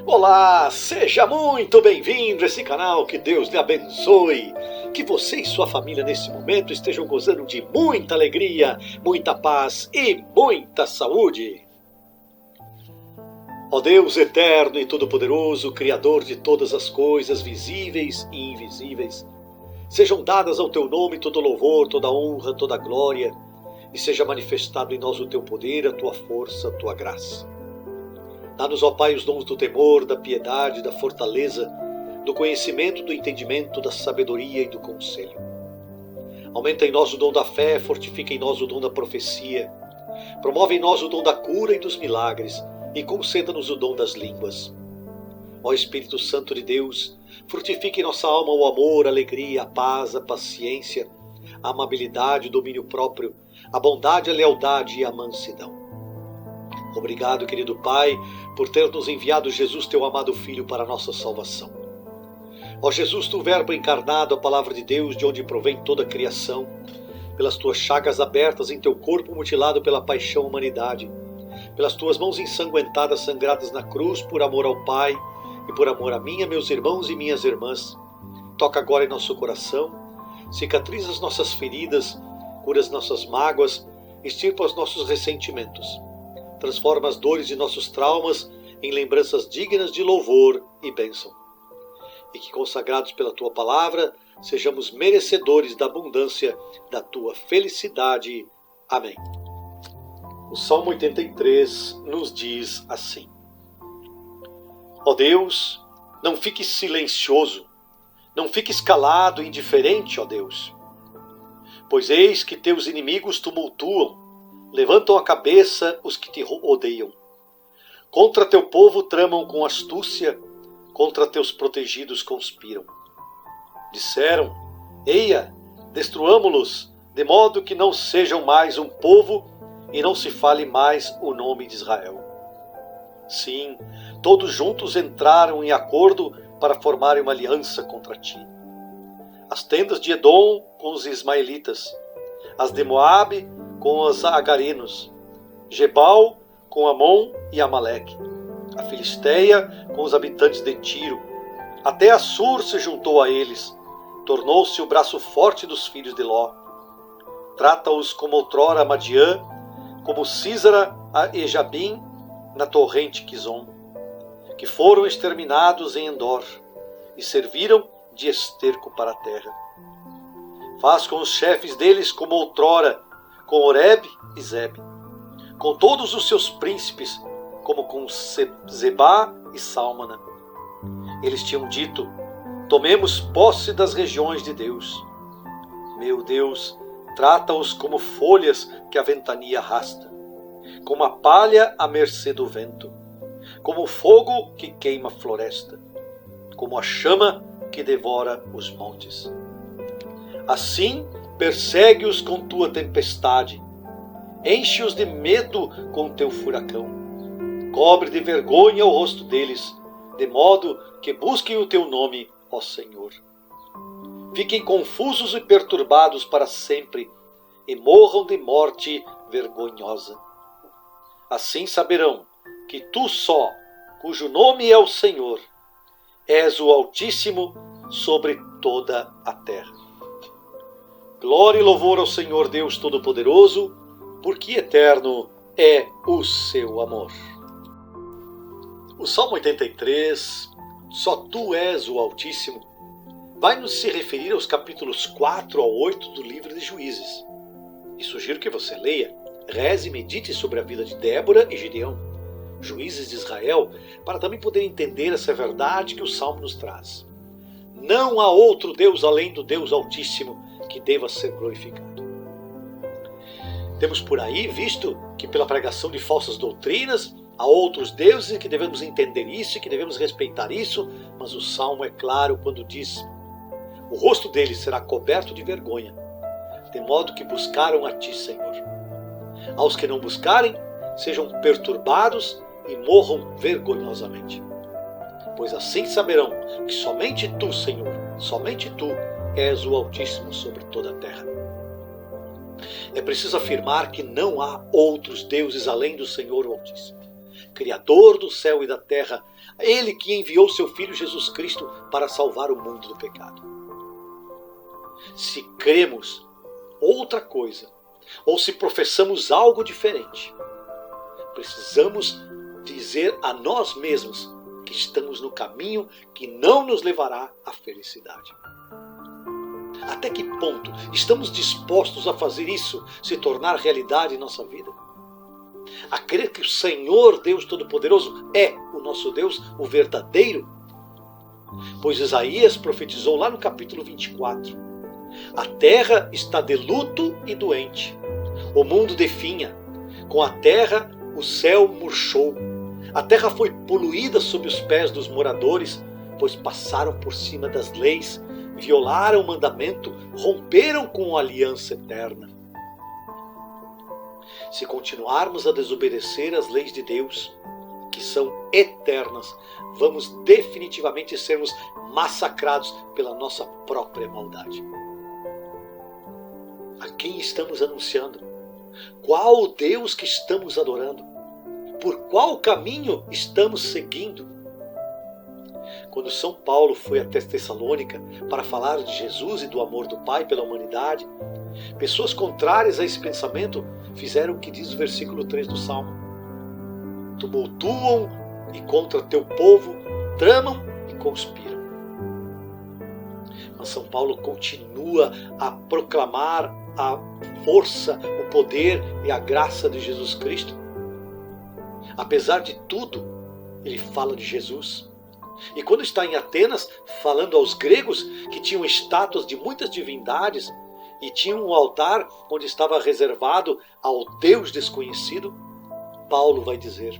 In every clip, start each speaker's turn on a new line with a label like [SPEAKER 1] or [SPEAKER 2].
[SPEAKER 1] Olá, seja muito bem-vindo a esse canal, que Deus lhe abençoe. Que você e sua família nesse momento estejam gozando de muita alegria, muita paz e muita saúde. Ó Deus eterno e todo-poderoso, Criador de todas as coisas visíveis e invisíveis, sejam dadas ao teu nome todo louvor, toda honra, toda glória, e seja manifestado em nós o teu poder, a tua força, a tua graça. Dá-nos, ó Pai, os dons do temor, da piedade, da fortaleza, do conhecimento, do entendimento, da sabedoria e do conselho. Aumenta em nós o dom da fé, fortifica em nós o dom da profecia, promove em nós o dom da cura e dos milagres, e conceda-nos o dom das línguas. Ó Espírito Santo de Deus, frutifique em nossa alma o amor, a alegria, a paz, a paciência, a amabilidade, o domínio próprio, a bondade, a lealdade e a mansidão. Obrigado, querido Pai, por ter nos enviado Jesus, teu amado Filho, para a nossa salvação. Ó Jesus, tu Verbo encarnado, a palavra de Deus, de onde provém toda a criação, pelas tuas chagas abertas em teu corpo mutilado pela paixão à humanidade, pelas tuas mãos ensanguentadas, sangradas na cruz, por amor ao Pai e por amor a mim, a meus irmãos e minhas irmãs, toca agora em nosso coração, cicatriza as nossas feridas, cura as nossas mágoas, extirpa os nossos ressentimentos. Transforma as dores de nossos traumas em lembranças dignas de louvor e bênção. E que, consagrados pela Tua palavra, sejamos merecedores da abundância da Tua felicidade. Amém. O Salmo 83 nos diz assim: Ó Deus, não fiques silencioso, não fiques calado e indiferente, ó Deus. Pois eis que teus inimigos tumultuam, levantam a cabeça os que te odeiam. Contra teu povo tramam com astúcia, contra teus protegidos conspiram. Disseram: Eia, destruamo-los, de modo que não sejam mais um povo e não se fale mais o nome de Israel. Sim, todos juntos entraram em acordo para formarem uma aliança contra ti. As tendas de Edom com os ismaelitas, as de Moabe com os agarenos, Gebal com Amon e Amaleque, a Filisteia com os habitantes de Tiro. Até Assur se juntou a eles, tornou-se o braço forte dos filhos de Ló. Trata-os como outrora a Madiã, como Sísara e Jabim na torrente Quizon, que foram exterminados em Endor e serviram de esterco para a terra. Faz com os chefes deles como outrora, com Oreb e Zebe, com todos os seus príncipes, como com Zebá e Sálmana. Eles tinham dito: tomemos posse das regiões de Deus. Meu Deus, trata-os como folhas que a ventania arrasta, como a palha à mercê do vento, como o fogo que queima a floresta, como a chama que devora os montes. Assim, persegue-os com tua tempestade, enche-os de medo com teu furacão, cobre de vergonha o rosto deles, de modo que busquem o teu nome, ó Senhor. Fiquem confusos e perturbados para sempre, e morram de morte vergonhosa. Assim saberão que tu só, cujo nome é o Senhor, és o Altíssimo sobre toda a terra. Glória e louvor ao Senhor Deus Todo-Poderoso, porque eterno é o seu amor. O Salmo 83, Só Tu és o Altíssimo, vai nos se referir aos capítulos 4 a 8 do livro de Juízes. E sugiro que você leia, reze e medite sobre a vida de Débora e Gideão, juízes de Israel, para também poder entender essa verdade que o Salmo nos traz. Não há outro Deus além do Deus Altíssimo que deva ser glorificado. Temos por aí visto que pela pregação de falsas doutrinas há outros deuses e que devemos entender isso e que devemos respeitar isso, mas o Salmo é claro quando diz: o rosto deles será coberto de vergonha, de modo que buscaram a ti, Senhor. Aos que não buscarem, sejam perturbados e morram vergonhosamente. Pois assim saberão que somente tu, Senhor, somente tu és o Altíssimo sobre toda a terra. É preciso afirmar que não há outros deuses além do Senhor o Altíssimo. Criador do céu e da terra, Ele que enviou seu Filho Jesus Cristo para salvar o mundo do pecado. Se cremos outra coisa, ou se professamos algo diferente, precisamos dizer a nós mesmos que estamos no caminho que não nos levará à felicidade. Até que ponto estamos dispostos a fazer isso se tornar realidade em nossa vida? A crer que o Senhor Deus Todo-Poderoso é o nosso Deus, o verdadeiro? Pois Isaías profetizou lá no capítulo 24. A terra está de luto e doente. O mundo definha. Com a terra o céu murchou. A terra foi poluída sob os pés dos moradores, pois passaram por cima das leis, violaram o mandamento, romperam com a aliança eterna. Se continuarmos a desobedecer as leis de Deus, que são eternas, vamos definitivamente sermos massacrados pela nossa própria maldade. A quem estamos anunciando? Qual o Deus que estamos adorando? Por qual caminho estamos seguindo? Quando São Paulo foi até Tessalônica para falar de Jesus e do amor do Pai pela humanidade, pessoas contrárias a esse pensamento fizeram o que diz o versículo 3 do Salmo. Tumultuam e contra teu povo tramam e conspiram. Mas São Paulo continua a proclamar a força, o poder e a graça de Jesus Cristo. Apesar de tudo, ele fala de Jesus. E quando está em Atenas, falando aos gregos que tinham estátuas de muitas divindades e tinham um altar onde estava reservado ao Deus desconhecido, Paulo vai dizer: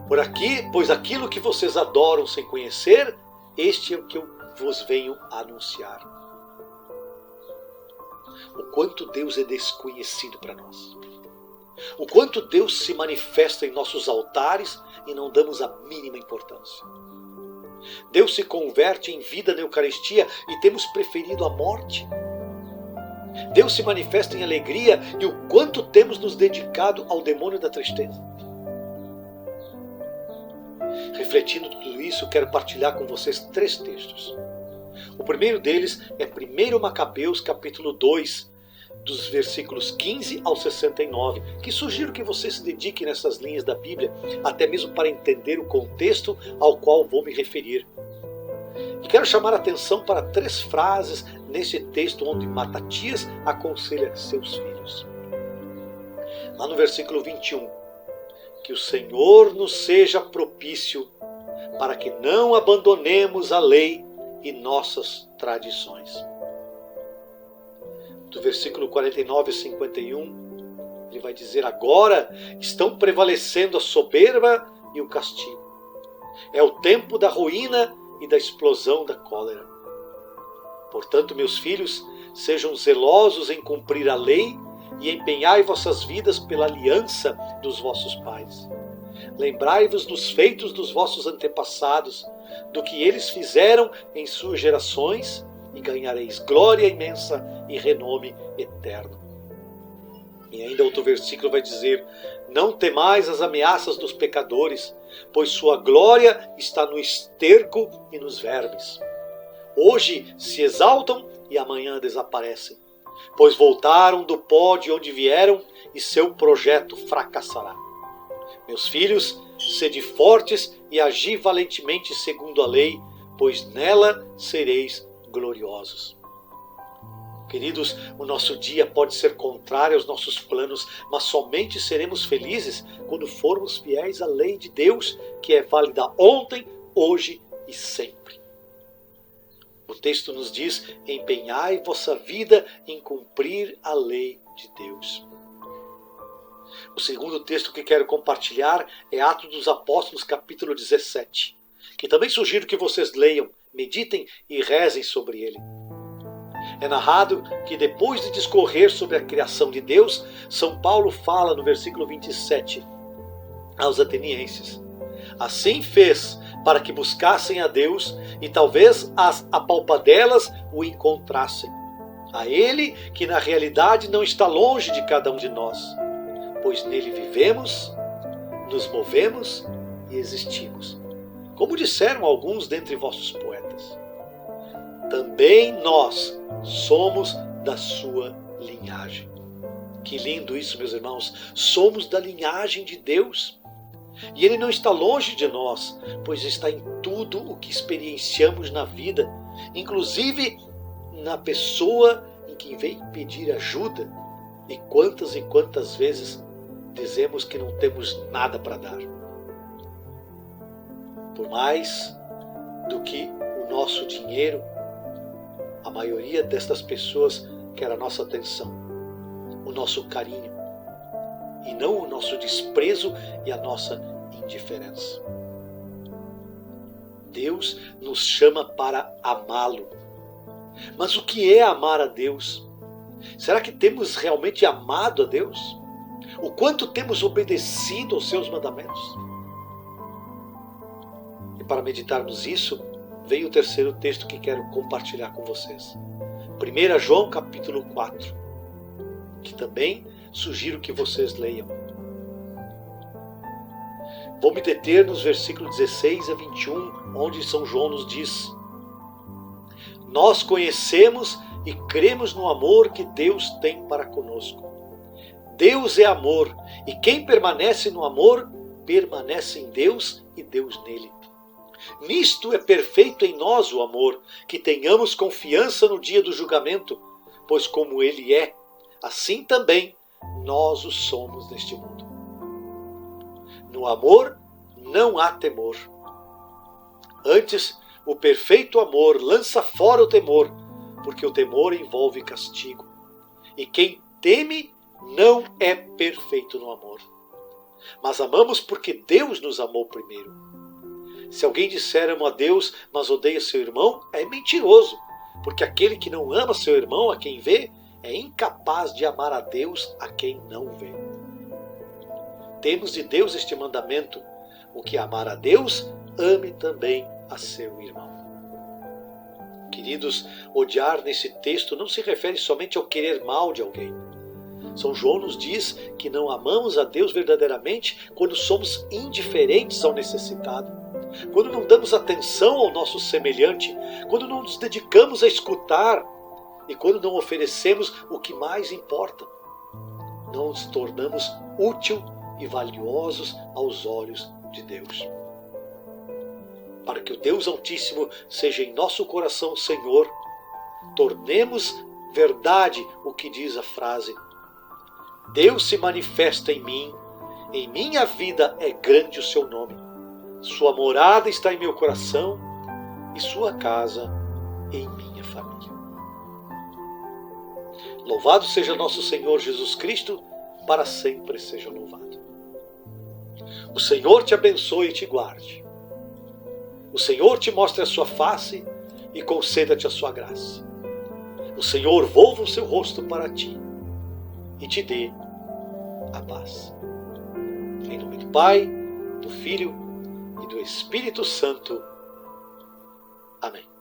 [SPEAKER 1] por aqui, pois aquilo que vocês adoram sem conhecer, este é o que eu vos venho anunciar. O quanto Deus é desconhecido para nós. O quanto Deus se manifesta em nossos altares e não damos a mínima importância. Deus se converte em vida na Eucaristia e temos preferido a morte. Deus se manifesta em alegria e o quanto temos nos dedicado ao demônio da tristeza. Refletindo tudo isso, quero partilhar com vocês 3 textos. O primeiro deles é 1 Macabeus, capítulo 2, dos versículos 15 ao 69, que sugiro que você se dedique nessas linhas da Bíblia, até mesmo para entender o contexto ao qual vou me referir. E quero chamar a atenção para 3 frases nesse texto onde Matatias aconselha seus filhos. Lá no versículo 21, que o Senhor nos seja propício para que não abandonemos a lei e nossas tradições. Do versículo 49 e 51, ele vai dizer: agora estão prevalecendo a soberba e o castigo. É o tempo da ruína e da explosão da cólera. Portanto, meus filhos, sejam zelosos em cumprir a lei e empenhai vossas vidas pela aliança dos vossos pais. Lembrai-vos dos feitos dos vossos antepassados, do que eles fizeram em suas gerações, e ganhareis glória imensa e renome eterno. E ainda outro versículo vai dizer: não temais as ameaças dos pecadores, pois sua glória está no esterco e nos vermes. Hoje se exaltam e amanhã desaparecem, pois voltaram do pó de onde vieram e seu projeto fracassará. Meus filhos, sede fortes e agi valentemente segundo a lei, pois nela sereis gloriosos. Queridos, o nosso dia pode ser contrário aos nossos planos, mas somente seremos felizes quando formos fiéis à lei de Deus, que é válida ontem, hoje e sempre. O texto nos diz: empenhai vossa vida em cumprir a lei de Deus. O segundo texto que quero compartilhar é Atos dos Apóstolos, capítulo 17, que também sugiro que vocês leiam, meditem e rezem sobre ele. É narrado que depois de discorrer sobre a criação de Deus, São Paulo fala no versículo 27 aos atenienses: assim fez para que buscassem a Deus e talvez as apalpadelas o encontrassem. A ele que na realidade não está longe de cada um de nós, pois nele vivemos nos movemos e existimos. Como disseram alguns dentre vossos poetas, também nós somos da sua linhagem. Que lindo isso, meus irmãos! Somos da linhagem de Deus. E Ele não está longe de nós, pois está em tudo o que experienciamos na vida, inclusive na pessoa em quem vem pedir ajuda. E quantas vezes dizemos que não temos nada para dar. Por mais do que o nosso dinheiro, a maioria destas pessoas quer a nossa atenção, o nosso carinho, e não o nosso desprezo e a nossa indiferença. Deus nos chama para amá-lo. Mas o que é amar a Deus? Será que temos realmente amado a Deus? O quanto temos obedecido aos seus mandamentos? E para meditarmos isso, vem o terceiro texto que quero compartilhar com vocês. 1 João capítulo 4, que também sugiro que vocês leiam. Vou me deter nos versículos 16 a 21, onde São João nos diz: nós conhecemos e cremos no amor que Deus tem para conosco. Deus é amor, e quem permanece no amor, permanece em Deus e Deus nele. Nisto é perfeito em nós o amor, que tenhamos confiança no dia do julgamento, pois como Ele é, assim também nós o somos neste mundo. No amor não há temor. Antes, o perfeito amor lança fora o temor, porque o temor envolve castigo. E quem teme não é perfeito no amor. Mas amamos porque Deus nos amou primeiro. Se alguém disser amo a Deus, mas odeia seu irmão, é mentiroso, porque aquele que não ama seu irmão a quem vê, é incapaz de amar a Deus a quem não vê. Temos de Deus este mandamento: o que amar a Deus, ame também a seu irmão. Queridos, odiar nesse texto não se refere somente ao querer mal de alguém. São João nos diz que não amamos a Deus verdadeiramente quando somos indiferentes ao necessitado, quando não damos atenção ao nosso semelhante, quando não nos dedicamos a escutar e quando não oferecemos o que mais importa. Não nos tornamos úteis e valiosos aos olhos de Deus. Para que o Deus Altíssimo seja em nosso coração Senhor, tornemos verdade o que diz a frase: Deus se manifesta em mim, em minha vida é grande o seu nome. Sua morada está em meu coração e sua casa em minha família. Louvado seja nosso Senhor Jesus Cristo, para sempre seja louvado. O Senhor te abençoe e te guarde. O Senhor te mostre a sua face e conceda-te a sua graça. O Senhor volva o seu rosto para ti e te dê a paz. Em nome do Pai, do Filho e do Espírito Santo. Amém.